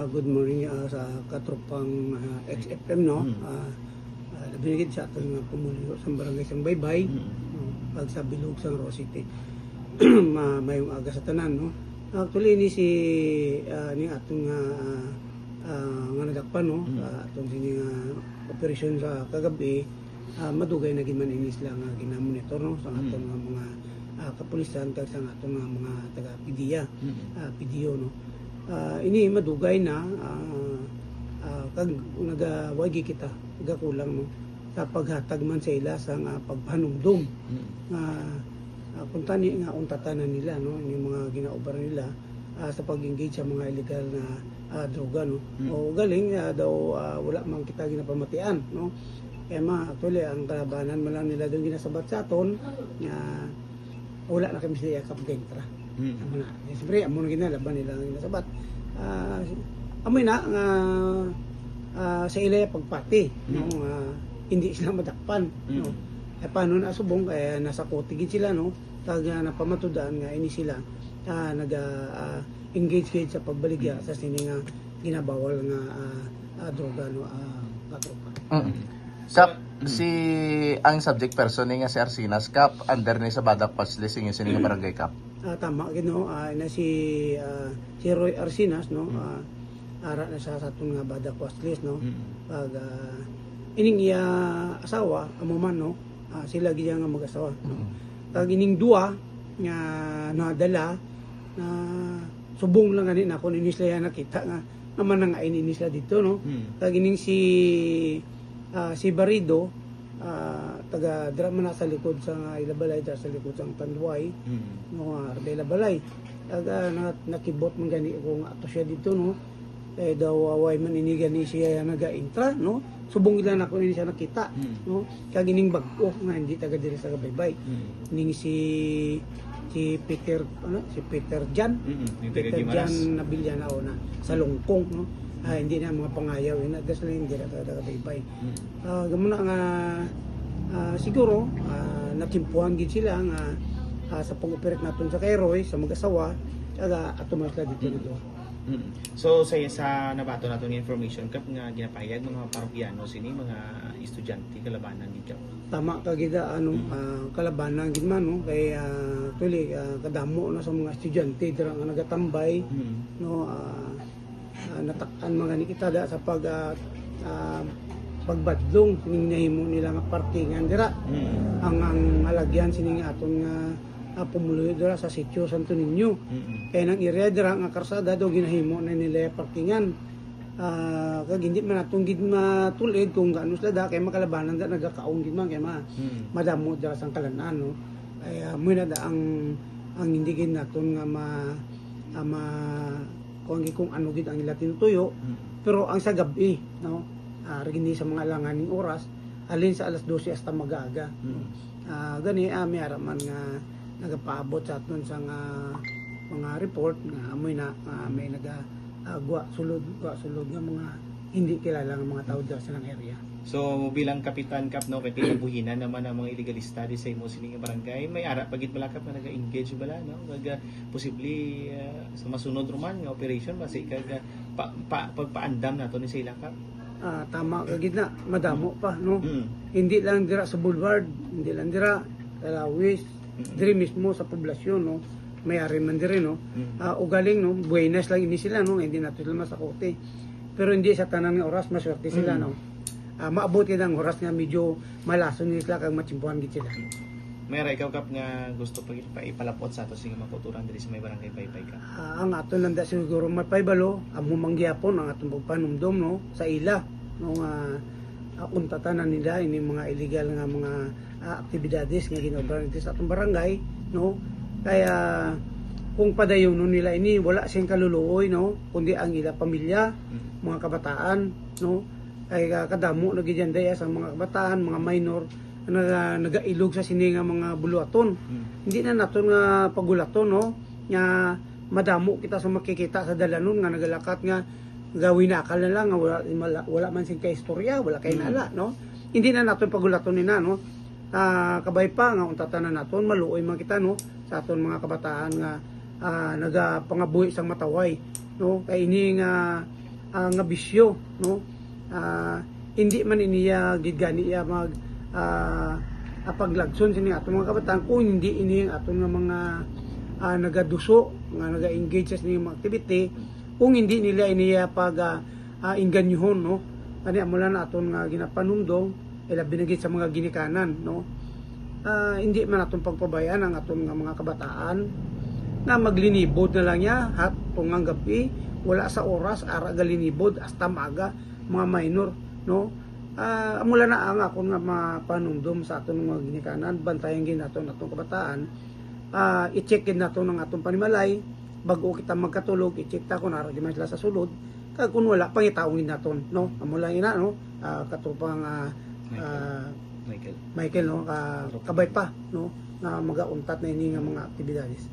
Good morning sa katropang XFM, no. Binigid sa aton nga pumulo sa barangay sang Baybay, no, pag sa bilog sang Rosity. Mayong aga sa tanan, no. Actually ni si ni atong nga nagakpan, no, atong sini nga operasyon sa kagabi, madugay na gid man inis lang nga ginamonitor, no, sa atong mga kapulisan kag sa atong mga taga PDIA, PDO, no. Ini madugay na kag nagawagi kita gakulang, no, sa paghatag man sa ila sa pagpanumdum kung tani nga untatanan nila, no, yung mga ginaubara nila sa pag-engage sa mga illegal na droga, no. O galing daw wala man kita ginapamatian, no. Kaya actually ang kalabanan man lang nila doon ginasabat sa aton nga wala na kami sila yakap dentra. Siyempre, amo na ginalaban nila ang nasabat. Amoy na nga sa ilaya pagpati, no, hindi sila madakpan, no. E paano na subong kaya nasa kotigid sila, no, kag napamatudaan nga ini sila nag-engage sa pagbaligya sa sini nga ginabawal nga droga, no, katropa. Kap, ang subject person nga si Arsinas, Kap, under ni sa Badak Paslis, yung sining barangay, Kap. Tama, gino, na si Roy Arsinas, no, ara na siya sa atong nga Badak Paslis, no, pag ining iya asawa, amuman, no, sila gid nga mag-asawa, no. Pag ining duwa nga nadala na subong lang ganin ako inis la nakita nga naman nga inis la dito, no. Pag ining si Barido, taga drama na sa likod sa Ilabalay, sa likod sa Tanduay, no, Arda Ilabalay. Taga nakibot man gani kung ato siya dito, no. Eh daw away man ini gani siya naga-intra, no. Subong ila nako ini siya nakita, no. Kag ining bag-o nga hindi taga diri sa Baybay. Ning si Peter Jan, Peter Jan na Bilyana na sa Lungkong, no. Hindi na mga pangayaw, das lang hindi na Baybay. Gamuna nga siguro nakimpuan gid sila nga sa pag-operate natin sa Kairoy, sa mag-asawa, kaga atumas la dito dito. So sa nabato nato ng information kap nga ginapahayag mga parokyano sini mga estudyante kalabanan gid kap. Tama ka gid kalabanan gid man, no, kay actually kadamo na sa mga estudyante dira nga nagatambay, no, natakan mga ni kita da sa pagbadlong sining nahimo nila nga parkingan dira. Ang alagyan sining aton nga pumuloy dira sa sitio Santo Niño. Kaya nang area dira nga karsada do ginahimo na nila parkingan. Kag hindi man atong gid matulid kung gaano sila da kay makalabanan da nagakaong gid man kay madamo dira sang kalanan, no. Kaya mo na da ang hindi gid naton nga kung ano gid ang ila tinutuyo, pero ang sa gabi, no, rini sa mga langaning oras alin sa alas 12 hasta magaga, gani may araman nga nagapaabot sa aton sa mga report nga amoy na may gwa sulod nga mga hindi kilala nga mga tao dira sa area. So bilang kapitan kap, no, kay tinabuhinan naman ang mga illegalista di sa imo sining barangay, may ara pagit balakap na naga-engage bala, no, kag possibly sa masunod roman nga operation basi kag pagpaandam nato ni sa ila kap. Tama ka gid na madamo pa, no. Hindi lang dira sa boulevard, hindi lang dira sa Lawis, diri mismo sa poblasyon, no, may ari man diri, no. Ugaling, no, buenas lang ini sila, no, hindi nato sila masakote, pero hindi sa tanan nga oras maswerte sila, no. Maabot yun ang oras nga medyo malason nila kag matsimpuan gid sila. Mayra ikaw kap nga gusto pa ipalapot sa ato sing makuturan diri sa may barangay Baybay ka. Ang aton nanda siguro mapaybalo amo mangyapon ang atong pagpanumdom, no, sa ila, no, nga untatanan nila ini mga illegal nga mga aktibidades nga ginobra dito sa atong barangay, no. Kaya kung padayon nila ini wala siyang kaluluoy, no, kundi ang ila pamilya, mga kabataan, no. Ay kadamo na gid daya sa mga kabataan, mga minor na nagailog sa sini nga mga buluaton. Hindi na naton nga pagulaton, no, nga madamo kita sa makikita sa dalanon nga nagalakat nga gawin akal na lang nga wala man sing kay istorya, wala kay nala, no. Hindi na naton pagulaton nina, no. Kabay pa nga untatanan naton maluoy man kita, no, sa aton mga kabataan nga nagapangabuhi sang mataway, no. Kay ini nga nga bisyo, no? Hindi man iniya gidgani iya mag paglagson sini ato mga kabataan kung hindi ini ato nga mga nagaduso nga naga-engage sa mga activity, kung hindi nila iniya pag inganyuhon, no? Ani amula na aton nga ginapanumdom ila binigit sa mga ginikanan, no? Hindi man aton pagpabayaan ang aton nga mga kabataan na maglinibod na lang niya tungang gabi, wala sa oras ara galinibod hasta maga, mga minor, no? Amula na ang akon nga mapanumdom sa aton mga ginikanan, bantayan gid naton atong kabataan. I-check gid naton ang atong panimalay bago kita magkatulog, i-check ta kung ara gyud sila sa sulod, kag kung wala pangitaon naton, no? Amula ina, no? Katupang Michael. Michael, no? Kabay pa, no? Na magauntat na ini nga mga aktibidades.